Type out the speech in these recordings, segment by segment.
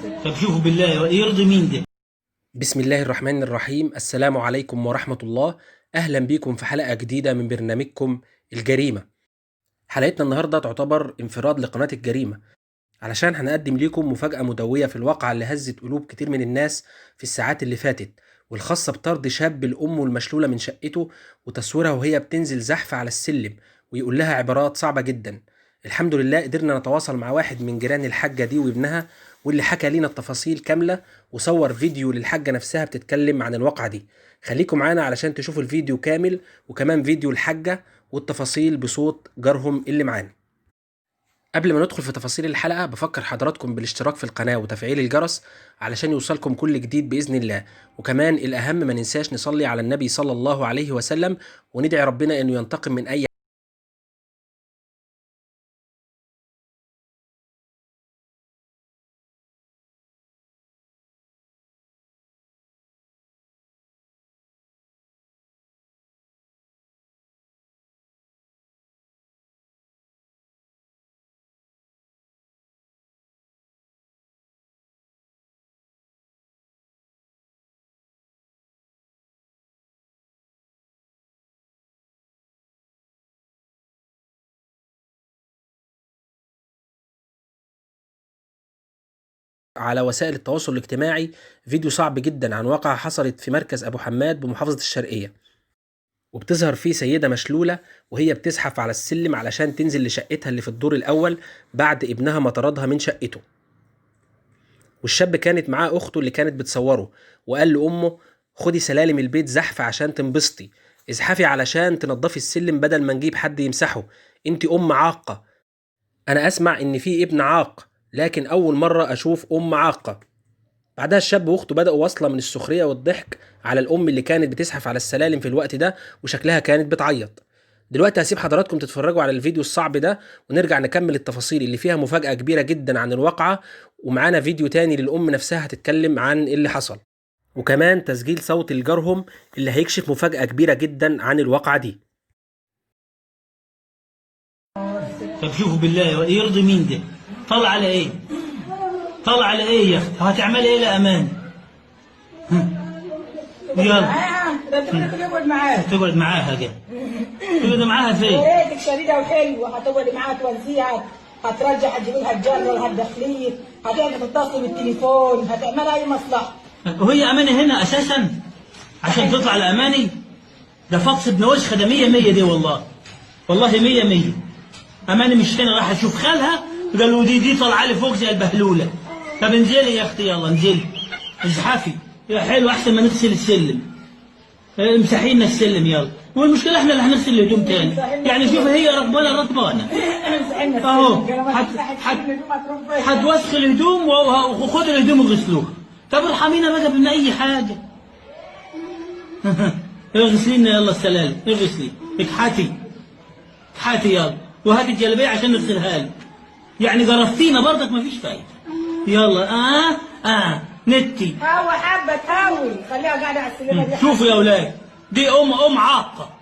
طب شوفوا بالله يرضي مين ده؟ بسم الله الرحمن الرحيم. السلام عليكم ورحمة الله. أهلا بكم في حلقة جديدة من برنامجكم الجريمة. حلقتنا النهاردة تعتبر انفراد لقناة الجريمة، علشان هنقدم لكم مفاجأة مدوية في الواقعة اللي هزت قلوب كتير من الناس في الساعات اللي فاتت، والخاصة بطرد شاب الأم المشلولة من شقته وتصويرها وهي بتنزل زحف على السلم ويقول لها عبارات صعبة جدا. الحمد لله قدرنا نتواصل مع واحد من جيران الحاجة دي وابنها، واللي حكى لنا التفاصيل كاملة وصور فيديو للحاجة نفسها بتتكلم عن الواقعة دي. خليكم معانا علشان تشوفوا الفيديو كامل، وكمان فيديو الحاجة والتفاصيل بصوت جارهم اللي معانا. قبل ما ندخل في تفاصيل الحلقة بفكر حضراتكم بالاشتراك في القناة وتفعيل الجرس علشان يوصلكم كل جديد بإذن الله، وكمان الأهم ما ننساش نصلي على النبي صلى الله عليه وسلم وندعي ربنا إنه ينتقم من أي على وسائل التواصل الاجتماعي فيديو صعب جدا عن واقعة حصلت في مركز أبو حماد بمحافظة الشرقية، وبتظهر فيه سيدة مشلولة وهي بتزحف على السلم علشان تنزل لشقتها اللي في الدور الأول بعد ابنها ما طردها من شقته. والشاب كانت معاه أخته اللي كانت بتصوره، وقال لأمه خدي سلالم البيت زحف عشان تنبسطي، ازحفي علشان تنضفي السلم بدل ما نجيب حد يمسحه، انت أم عاقة. أنا أسمع إن في ابن عاق، لكن أول مرة أشوف أم عاقة. بعدها الشاب واخته بدأوا وصلة من السخرية والضحك على الأم اللي كانت بتزحف على السلالم في الوقت ده وشكلها كانت بتعيط. دلوقتي هسيب حضراتكم تتفرجوا على الفيديو الصعب ده ونرجع نكمل التفاصيل اللي فيها مفاجأة كبيرة جدا عن الواقعة، ومعانا فيديو تاني للأم نفسها هتتكلم عن اللي حصل، وكمان تسجيل صوت لجارهم اللي هيكشف مفاجأة كبيرة جدا عن الواقعة دي. طب شوفوا بالله يرضي مين ده؟ طلع على ايه؟ طلع على ايه يا اختي؟ هتعملي ايه لأمان؟ يلا ده انت كنت تقعد معاها. تقعد معاها كده. تقعد معاها فين؟ بيتك شديده وحلوه، هتقعد معاها تونسيها، هترجع هتجيب لها الجره ولا الداخليه، هتقعد تتصل بالتليفون، هتعملها اي مصلحه. وهي أماني هنا أساسا عشان تطلع لأماني؟ ده فطس ابن وسخة، ده 100 دي والله. والله 100. أماني مش هنا، راح أشوف خالها قالوا دي طالعة لي فوق زي البهلولة. طب انزلي يا أختي، يلا انزلي ازحفي يا حلو، أحسن ما نغسل السلم. امسحي لنا السلم يلا، والمشكلة احنا اللي هنغسل الهدوم تاني. يعني شوف هي رطبانة رطبانة اهو، هتوسخ الهدوم وخد الهدوم وغسلوها. طب ارحمينا بقى من أي حاجة. اغسلي لنا يلا السلالم، اغسلي اكحتي يلا، وهاتي الجلابيه عشان نغسلها لك. يعني جرفتينا برضك مفيش فايده. يلا نتي. هو حبه تهوي، خليها قاعده على السلمه دي. شوفوا يا اولاد، دي ام عاقه،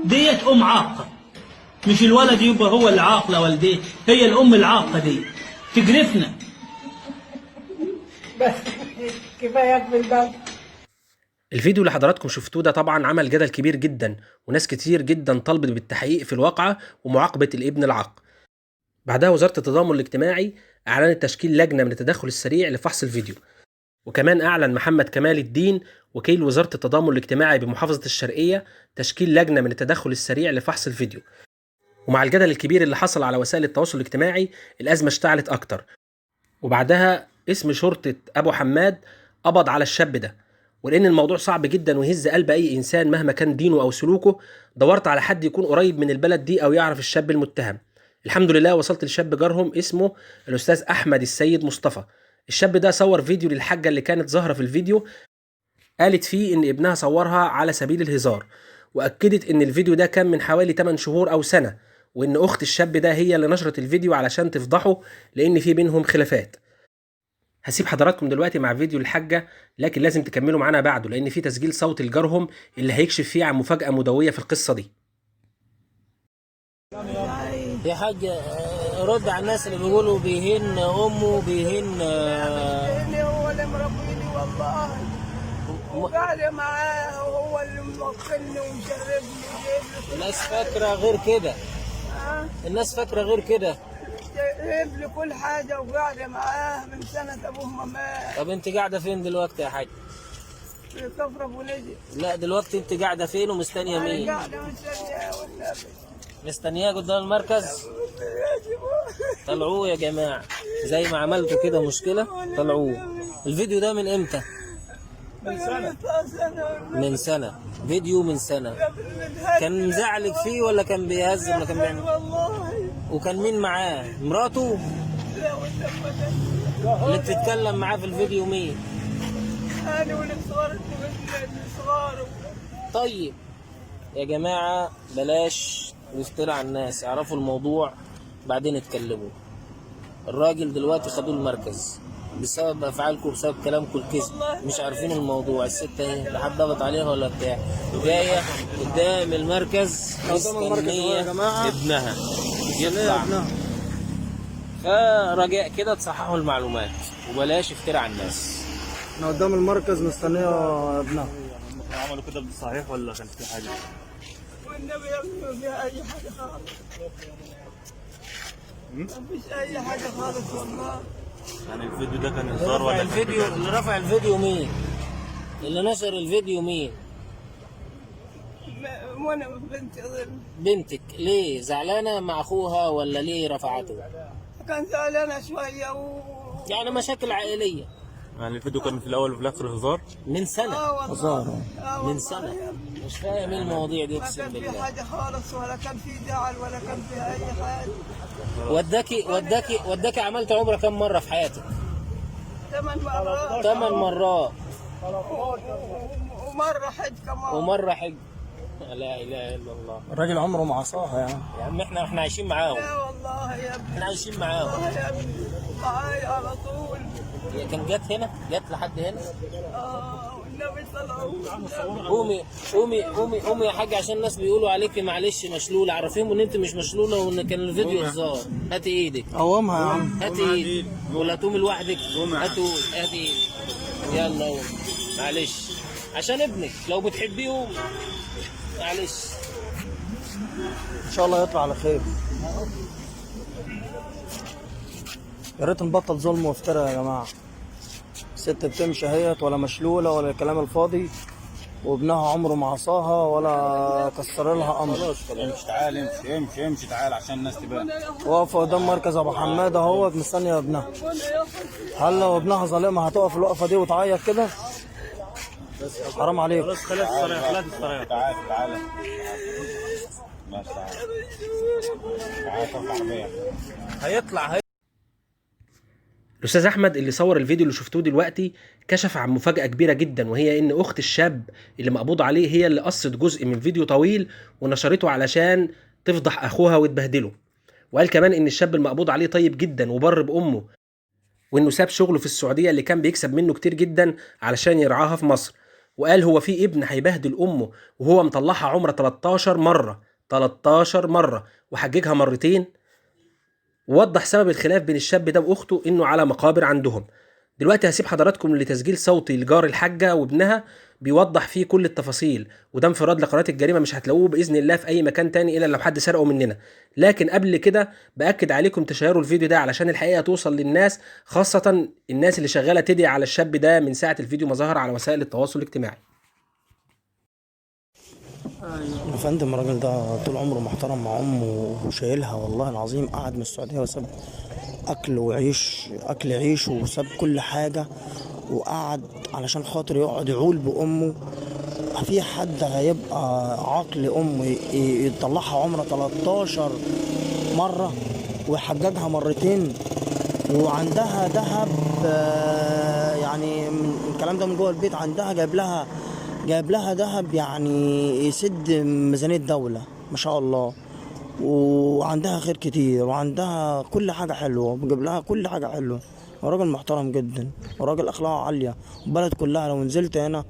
ديت ام عاقه، مش الولد يبقى هو اللي عاق لا والديه، هي الام العاقه دي تجرفنا. بس كفايه في الباب. الفيديو اللي حضراتكم شفتوه ده طبعا عمل جدل كبير جدا، وناس كتير جدا طلبت بالتحقيق في الواقعة ومعاقبة الابن العاق. بعدها وزارة التضامن الاجتماعي أعلنت تشكيل لجنة من التدخل السريع لفحص الفيديو، وكمان أعلن محمد كمال الدين وكيل وزارة التضامن الاجتماعي بمحافظة الشرقية تشكيل لجنة من التدخل السريع لفحص الفيديو. ومع الجدل الكبير اللي حصل على وسائل التواصل الاجتماعي الأزمة اشتعلت أكتر، وبعدها اسم شرطة أبو حماد قبض على الشاب ده. ولأن الموضوع صعب جدا ويهز قلب أي إنسان مهما كان دينه أو سلوكه، دورت على حد يكون قريب من البلد دي أو يعرف الشاب المتهم. الحمد لله وصلت لشاب جارهم اسمه الأستاذ أحمد السيد مصطفى. الشاب ده صور فيديو للحاجة اللي كانت ظاهرة في الفيديو، قالت فيه إن ابنها صورها على سبيل الهزار، وأكدت إن الفيديو ده كان من حوالي 8 شهور أو سنة، وإن أخت الشاب ده هي اللي نشرت الفيديو علشان تفضحه لأن في بينهم خلافات. هسيب حضراتكم دلوقتي مع فيديو الحاجة، لكن لازم تكملوا معانا بعده لأن في تسجيل صوت لجارهم اللي هيكشف فيه عن مفاجأة مدوية في القصة دي. يا حاج رد على الناس اللي بيقولوا بيهين امه بيهين هو اللي مربيني والله، وقاعدة معاه وهو اللي موكلني ومشربني وجايب لي الناس فاكره غير كده. الناس فاكره غير كده. جايب لي كل حاجة وقاعدة معاه من سنة أبوه ما مات. طب انت قاعده فين دلوقتي يا حاج؟ في كفر أبو نجي. لا دلوقتي انت قاعده فين ومستنيه أنا مين؟ قاعدة مستنياه والنبي. مستنياه قدام المركز؟ طلعوه يا جماعه زي ما عملتوا كده مشكله، طلعوه. الفيديو ده من امتى؟ من سنه. فيديو من سنه. كان مزعلك فيه ولا كان بيهزم ولا كان بيعمل؟ والله. وكان مين معاه؟ مراته؟ لا والله اللي بتتكلم معاه في الفيديو مين؟ أنا والصغار الصغار. طيب يا جماعة بلاش نفتري على الناس، يعرفوا الموضوع بعدين يتكلموا. الراجل دلوقتي خدوه المركز بسبب افعالكم وبسبب كلامكم الكذب، مش عارفين الموضوع. الست اهي لا حد ضغط عليها ولا بتاع، جايه قدام المركز مستنيه ابنها يطلع. فرجاء كده تصححوا المعلومات وبلاش افتري على الناس. احنا قدام المركز مستنيه ابنها. عملوا كده صحيح ولا كان في حاجه؟ والنبي يعملوا فيها أي حاجة خالص. ما فيش أي حاجة خالص والله. يعني الفيديو ده كان هزار ولا كان الفيديو بجد؟ اللي رفع الفيديو مين؟ اللي نشر الفيديو مين؟ وانا بنتي اظن بنتك. ليه زعلانه مع اخوها ولا ليه رفعته؟ كان زعلانه شويه يعني مشاكل عائليه. يعني الفيديو كان في الاول وفي الاخر هزار؟ من سنه. والله من والله سنه. يا ابني. مش فاهم ايه المواضيع دي ما اقسم كان في بالله. حاجه خالص ولا كان في زعل ولا كان في اي حاجه. وداكي عملت عمره كم مره في حياتك؟ 8 مرات. 8 مرات. ومره حج كمان. ومره حج. لا اله الا الله. الراجل عمره ما عصاها يعني. يا عم احنا عايشين معاهم. لا والله يا ابني. احنا عايشين معاهم. والله يا ابني معايا على طول. هي كان جت هنا؟ جت لحد هنا؟ والنبي طلعوا. قومي يا حاج عشان الناس بيقولوا عليك معلش مشلوله، عرفيهم ان انت مش مشلوله وان كان الفيديو هزار. هاتي ايدك. قومها يا عم. هاتي ايدك. ولا تقومي لوحدك؟ هاتي ايدك. يلا قوم. معلش عشان ابنك لو بتحبيه قومي. معلش. ان شاء الله يطلع على خير. يا ريت نبطل ظلم وافتراء يا جماعه. الست بتمشي اهيت ولا مشلوله ولا الكلام الفاضي، وابنها عمره ما عصاها ولا كسر لها امر. امشي تعال امشي تعال عشان الناس تبان. واقفه قدام مركز ابو حماده اهوت مستنيه ابنها. هل لو ابنها ظالمها هتقف الوقفه دي وتعيط كده؟ حرام عليك. خلاص خلاص الصراحه تعال بس تعال في العربيه هيطلع. الاستاذ احمد اللي صور الفيديو اللي شفتوه دلوقتي كشف عن مفاجاه كبيره جدا، وهي ان اخت الشاب اللي مقبوض عليه هي اللي قصت جزء من فيديو طويل ونشرته علشان تفضح اخوها وتبهدله. وقال كمان ان الشاب المقبوض عليه طيب جدا وبر بامه، وانه ساب شغله في السعوديه اللي كان بيكسب منه كتير جدا علشان يرعاها في مصر. وقال هو في ابن هيبهدل امه وهو مطلعها عمره 13 مره وحججها مرتين. ووضح سبب الخلاف بين الشاب ده واخته انه على مقابر عندهم. دلوقتي هسيب حضراتكم لتسجيل صوتي لجار الحاجه وابنها بيوضح فيه كل التفاصيل، وده انفراد لقناه الجريمه مش هتلاقوه باذن الله في اي مكان تاني الا لو حد سرقه مننا. لكن قبل كده باكد عليكم تشيروا الفيديو ده علشان الحقيقه توصل للناس، خاصه الناس اللي شغاله تدعي على الشاب ده من ساعه الفيديو ما ظهر على وسائل التواصل الاجتماعي. يا فندم الراجل ده طول عمره محترم مع امه وشايلها والله العظيم. قعد من السعوديه وساب اكل عيش وساب كل حاجه وقعد علشان خاطر يقعد يعول بامه. في حد هيبقى عقل امه يطلعها عمره 13 مره ويحججها مرتين وعندها ذهب؟ يعني من الكلام ده من جوه البيت عندها جايب لها ذهب يعني يسد ميزانية دولة ما شاء الله، وعندها خير كتير وعندها كل حاجة حلوة، بجيب لها كل حاجة حلوة. وراجل محترم جدا وراجل أخلاقه عالية. البلد كلها لو نزلت هنا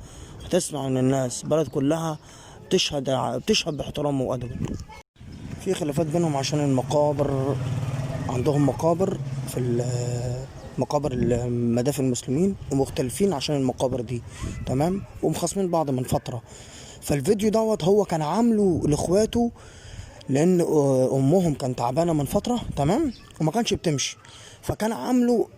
هتسمع من الناس، البلد كلها بتشهد باحترامه وأدبه. في خلافات بينهم عشان المقابر عندهم مقابر في مقابر مدافن المسلمين ومختلفين عشان المقابر دي، تمام، ومخاصمين بعض من فترة. فالفيديو دوت هو كان عامله لاخواته لان امهم كانت تعبانه من فتره، تمام، وما كانش بتمشي، فكان عامله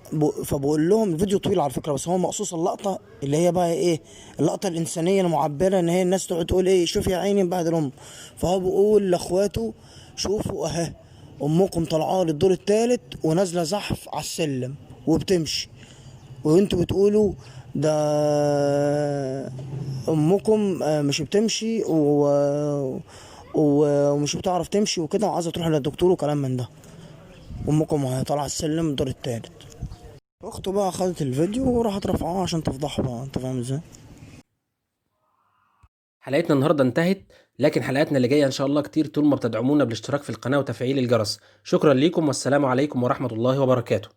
فبقول لهم الفيديو طويل على فكره، بس هو مقصوص اللقطه اللي هي بقى ايه، اللقطه الانسانيه المعبره، ان هي الناس تقعد تقول ايه، شوف يا عيني بعد الام. فهو بيقول لاخواته شوفوا اهي امكم طالعه للدور الثالث ونازله زحف على السلم وبتمشي، وانتوا بتقولوا ده امكم مش بتمشي ومش بتعرف تمشي وكده وعايزه تروح للدكتور وكلام من ده، امكم وهي طالعه السلم الدور التالت. اخته بقى خدت الفيديو وراحت رفعوه عشان تفضحه بقى، انت فاهم ازاي. حلقتنا النهارده انتهت، لكن حلقاتنا اللي جايه ان شاء الله كتير طول ما بتدعمونا بالاشتراك في القناه وتفعيل الجرس. شكرا ليكم والسلام عليكم ورحمه الله وبركاته.